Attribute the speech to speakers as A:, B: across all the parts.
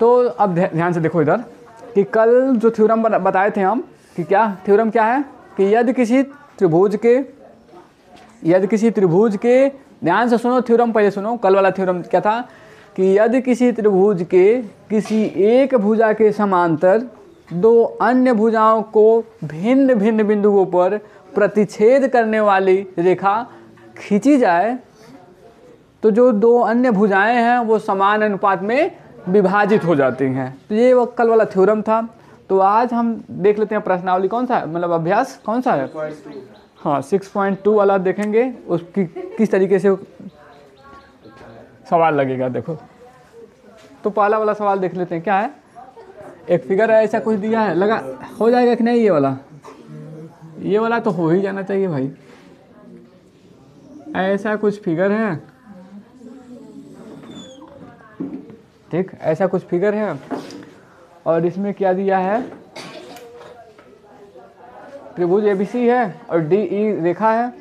A: तो अब ध्यान से देखो इधर कि कल जो थ्योरम बताए थे हम कि क्या थ्योरम क्या है कि यदि किसी त्रिभुज के ध्यान से सुनो थ्योरम, पहले सुनो कल वाला थ्योरम क्या था कि यदि किसी त्रिभुज के किसी एक भुजा के समांतर दो अन्य भुजाओं को भिन्न भिन्न बिंदुओं पर प्रतिच्छेद करने वाली रेखा खींची जाए तो जो दो अन्य भुजाएं हैं वो समान अनुपात में विभाजित हो जाती हैं। तो ये वो कल वाला थ्योरम था। तो आज हम देख लेते हैं प्रश्नावली कौन सा है, मतलब अभ्यास कौन सा है। हाँ 6.2 वाला देखेंगे, उसकी किस तरीके से सवाल लगेगा। देखो तो पहला वाला सवाल देख लेते हैं क्या है। एक फिगर है, ऐसा कुछ दिया है, लगा हो जाएगा कि नहीं। ये वाला तो हो ही जाना चाहिए भाई। ऐसा कुछ फिगर है, ठीक, ऐसा कुछ फिगर है और इसमें क्या दिया है, त्रिभुज एबीसी है और डीई रेखा है।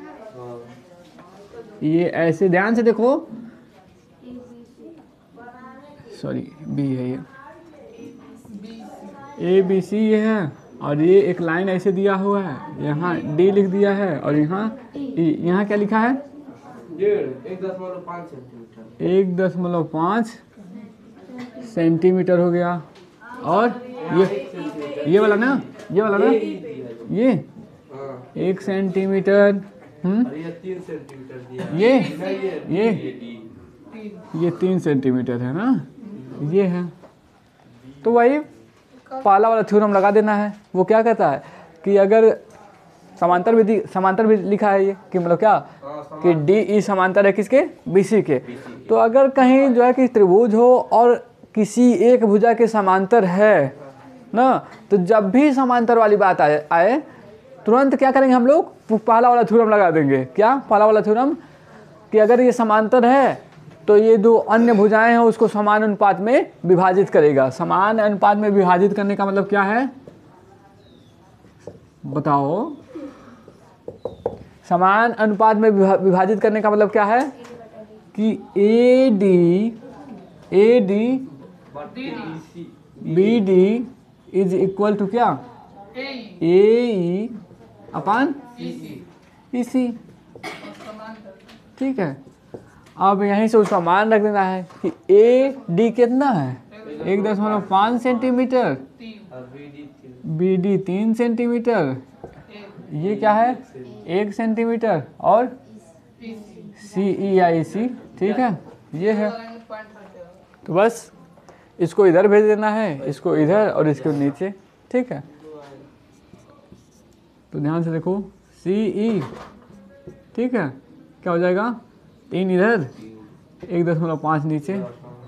A: ये ऐसे ध्यान से देखो, सॉरी बी है, ये ए बी सी ये है और ये एक लाइन ऐसे दिया हुआ है, यहाँ डी लिख दिया है और यहाँ क्या लिखा है 1.5 सेंटीमीटर हो गया। और ये वाला ना, ये 1 सेंटीमीटर, ये 3 सेंटीमीटर है ना, ये है। तो वही पहला वाला थ्योरम लगा देना है। वो क्या कहता है कि अगर समांतर भी लिखा है ये कि मतलब क्या कि डी ई समांतर है किसके, बीसी के। तो अगर कहीं जो है कि त्रिभुज हो और किसी एक भुजा के समांतर है ना, तो जब भी समांतर वाली बात आए तुरंत क्या करेंगे हम लोग, पहला वाला थ्योरम लगा देंगे। क्या पहला वाला थ्योरम कि अगर ये समांतर है तो ये दो अन्य भुजाएं हैं उसको समान अनुपात में विभाजित करेगा। समान अनुपात में विभाजित करने का मतलब क्या है बताओ, समान अनुपात में विभाजित करने का मतलब क्या है कि A D B D is equal to क्या, ए ई अपन ई सी, ठीक है। अब यहीं से उसका मान रख देना है कि ए डी कितना है 1.5 सेंटीमीटर, बी डी 3 सेंटीमीटर, ये क्या है 1 सेंटीमीटर और सी ई आई सी, ठीक है, ये है। तो बस इसको इधर भेज देना है, इसको इधर और इसको नीचे, ठीक है। तो ध्यान से देखो सी ई, ठीक है, क्या हो जाएगा 3 इधर 1.5 नीचे।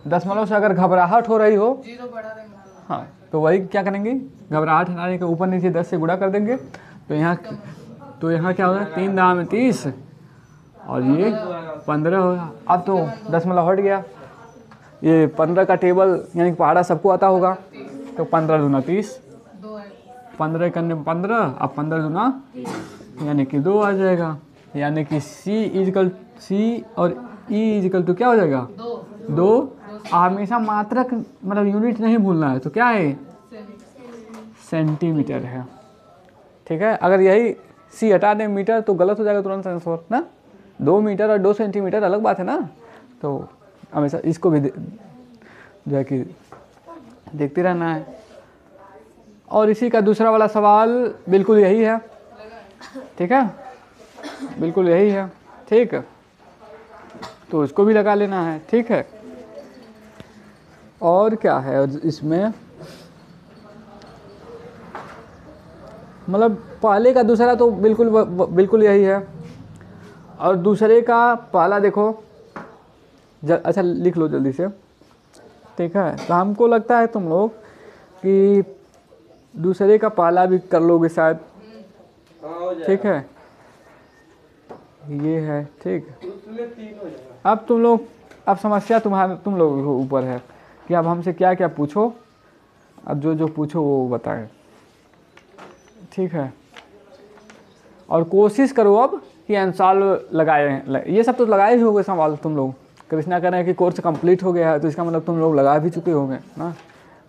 A: दशमलव से अगर घबराहट हो रही हो, हाँ, तो वही क्या करेंगे, घबराहट हटाने के ऊपर नीचे 10 से गुणा कर देंगे। तो यहाँ क्या होगा 3 दाम में 30 और ये 15 होगा। अब तो दशमलव हट गया, ये 15 का टेबल यानी कि पहाड़ा सबको आता होगा। तो 15 दूना 30, 15 करने 15, अब 15 दूना यानी कि 2 आ जाएगा। यानी कि सी और ई इजिकल टू क्या हो जाएगा 2। हमेशा मात्रक मतलब यूनिट नहीं भूलना है। तो क्या है सेंटीमीटर है, ठीक है। अगर यही सी हटा दें मीटर तो गलत हो जाएगा तुरंत आंसर ना। 2 मीटर और 2 सेंटीमीटर अलग बात है ना। तो हमेशा इसको भी जो है कि देखते रहना है। और इसी का दूसरा वाला सवाल बिल्कुल यही है, ठीक है, बिल्कुल यही है, ठीक है। तो इसको भी लगा लेना है, ठीक है। और क्या है इसमें, मतलब पहले का दूसरा तो बिल्कुल यही है। और दूसरे का पहला देखो अच्छा लिख लो जल्दी से, ठीक है। तो हमको लगता है तुम लोग कि दूसरे का पहला भी कर लोगे शायद, ठीक है, ये है, ठीक। अब अब समस्या तुम लोगों के ऊपर है कि अब हमसे क्या क्या पूछो, अब जो पूछो वो बताएं, ठीक है। और कोशिश करो अब कि आंसर लगाए, ये सब तो लगाए ही होंगे सवाल तुम लोग। कृष्णा कह रहे हैं कि कोर्स कंप्लीट हो गया है, तो इसका मतलब तुम लोग लगा भी चुके होंगे ना।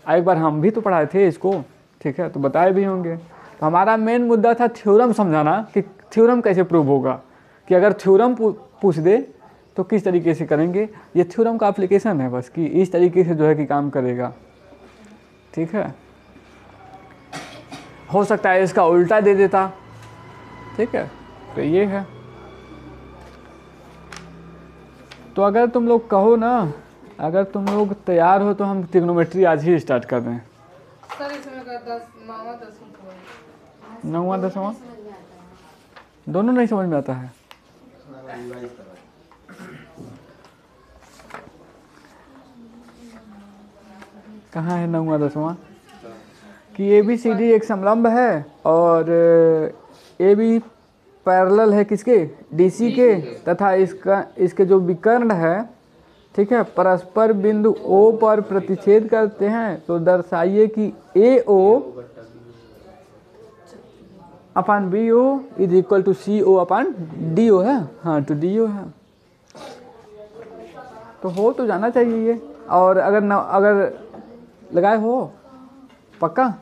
A: एक बार हम भी तो पढ़ाए थे इसको, ठीक है, तो बताए भी होंगे। तो हमारा मेन मुद्दा था थ्योरम समझाना कि थ्योरम कैसे प्रूव होगा, कि अगर थ्योरम पूछ दे तो किस तरीके से करेंगे। ये थ्योरम का एप्लीकेशन है बस, कि इस तरीके से जो है कि काम करेगा, ठीक है। हो सकता है इसका उल्टा दे देता, ठीक है, तो ये है। तो अगर तुम लोग कहो ना, अगर तुम लोग तैयार हो तो हम ट्रिग्नोमेट्री आज ही स्टार्ट कर दें।
B: सर इसमें का 10 9वां
A: 9वां 10वां दोनों नहीं समझ में आता है। कहाँ है 9वां 10वां? कि ए बी सी डी एक समलंब है और ए बी पैरेलल है किसके, डी सी के, तथा इसके जो विकर्ण है, ठीक है, परस्पर बिंदु O पर प्रतिच्छेद करते हैं। तो दर्शाइए कि AO अपान BO is equal to CO अपान DO है। हाँ, तो DO है, तो हो तो जाना चाहिए ये। और अगर लगाए हो पक्का,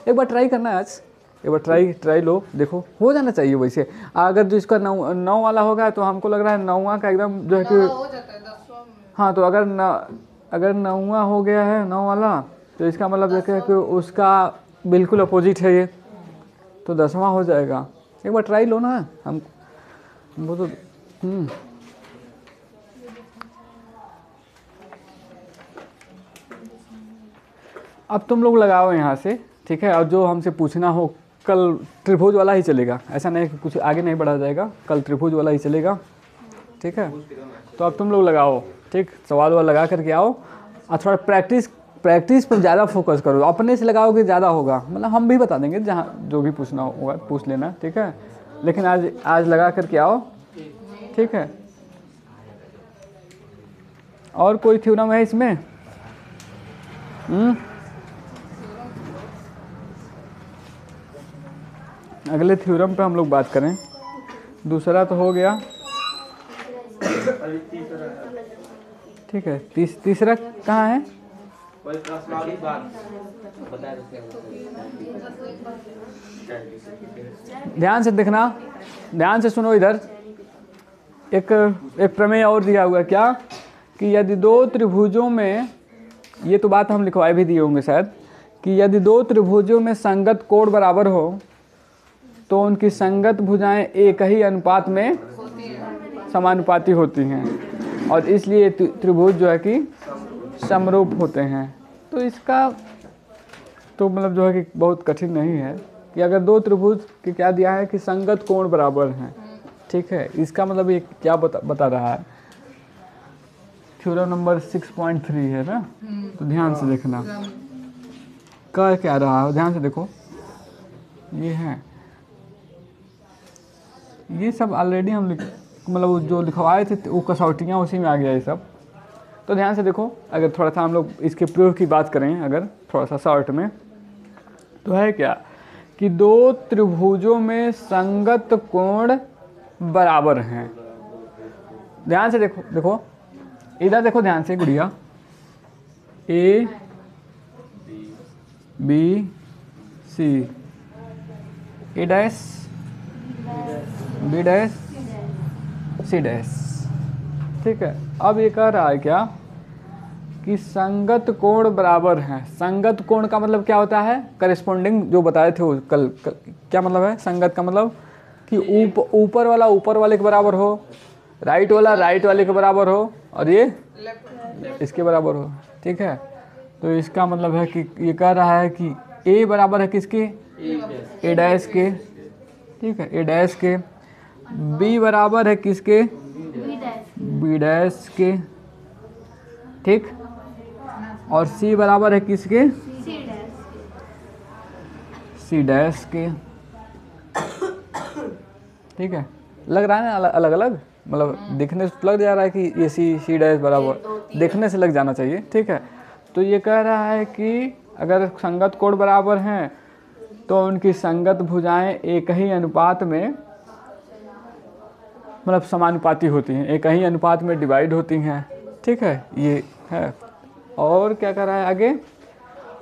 A: एक बार ट्राई करना है आज, एक बार ट्राई लो, देखो हो जाना चाहिए वैसे। अगर जो इसका 9 वाला होगा तो हमको लग रहा है 9वां का एकदम जो है कि
B: हो जाता है 10वां में।
A: हाँ, तो अगर 9वां हो गया है 9 वाला, तो इसका मतलब देखिए कि उसका बिल्कुल अपोजिट है ये, तो 10वां हो जाएगा। एक बार ट्राई लो ना, हम वो तो अब तुम लोग लगाओ यहाँ से, ठीक है। और जो हमसे पूछना हो, कल त्रिभुज वाला ही चलेगा, ऐसा नहीं कि कुछ आगे नहीं बढ़ा जाएगा, कल त्रिभुज वाला ही चलेगा, ठीक है। तो अब तुम लोग लगाओ, ठीक, सवाल वाल लगा करके आओ, और थोड़ा प्रैक्टिस पर ज़्यादा फोकस करो। अपने से लगाओगे ज़्यादा होगा, मतलब हम भी बता देंगे, जहाँ जो भी पूछना होगा पूछ लेना, ठीक है। लेकिन आज लगा करके आओ, ठीक है। और कोई थ्योरम है इसमें? अगले थ्योरम पे हम लोग बात करें। दूसरा तो हो गया, ठीक है। तीसरा कहाँ है? ध्यान से देखना, ध्यान से सुनो। इधर एक प्रमेय और दिया हुआ है, क्या कि यदि दो त्रिभुजों में, ये तो बात हम लिखवाए भी दिए होंगे शायद, कि यदि दो त्रिभुजों में संगत कोण बराबर हो तो उनकी संगत भुजाएं एक ही अनुपात में समानुपाती होती हैं, और इसलिए त्रिभुज जो है कि समरूप होते हैं। तो इसका तो मतलब जो है कि बहुत कठिन नहीं है, कि अगर दो त्रिभुज की क्या दिया है कि संगत कोण बराबर हैं, ठीक है। इसका मतलब ये क्या बता रहा है? थ्योरम नंबर 6.3 है ना, तो ध्यान से देखना क्या रहा है, ध्यान से देखो। ये है, ये सब ऑलरेडी हम मतलब जो लिखवाए थे वो कसौटियाँ उसी में आ गया ये सब। तो ध्यान से देखो, अगर थोड़ा सा हम लोग इसके प्रयोग की बात करें, अगर थोड़ा सा शॉर्ट में, तो है क्या कि दो त्रिभुजों में संगत कोण बराबर हैं। ध्यान से देखो इधर देखो ध्यान से गुड़िया, A B C, A dash B dash C dash, ठीक है। अब ये कह रहा है क्या कि संगत कोण बराबर हैं। संगत कोण का मतलब क्या होता है? करेस्पॉन्डिंग जो बताए थे वो कल क्या मतलब है संगत का? मतलब कि ऊपर वाला ऊपर वाले के बराबर हो, राइट वाला राइट वाले के बराबर हो, और ये इसके बराबर हो, ठीक है। तो इसका मतलब है कि ये कह रहा है कि A बराबर है किसके? A डैश के, ठीक है, A डैश के। B बराबर है किसके? B डैश के, ठीक। और C बराबर है किसके? C डैश के, ठीक है। लग रहा है ना अलग अलग, मतलब दिखने से लग जा रहा है कि ये C डैश बराबर, देखने से लग जाना चाहिए, ठीक है। तो ये कह रहा है कि अगर संगत कोण बराबर हैं तो उनकी संगत भुजाएं एक ही अनुपात में, मतलब समानुपाती होती हैं, एक ही अनुपात में डिवाइड होती हैं, ठीक है। ये है। और क्या कह रहा है आगे?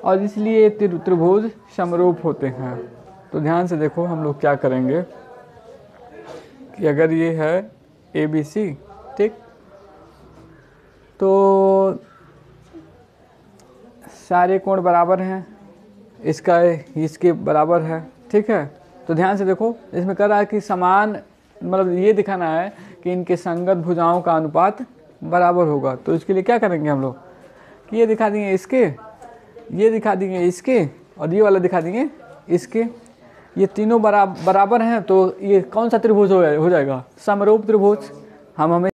A: और इसलिए त्रिभुज समरूप होते हैं। तो ध्यान से देखो हम लोग क्या करेंगे कि अगर ये है ABC, ठीक, तो सारे कोण बराबर हैं, इसका इसके बराबर है, ठीक है। तो ध्यान से देखो इसमें कह रहा है कि समान, मतलब ये दिखाना है कि इनके संगत भुजाओं का अनुपात बराबर होगा। तो इसके लिए क्या करेंगे हम लोग कि ये दिखा देंगे इसके, ये दिखा देंगे इसके, और ये वाला दिखा देंगे इसके। ये तीनों बराबर हैं तो ये कौन सा त्रिभुज हो जाएगा? समरूप त्रिभुज। हम हमें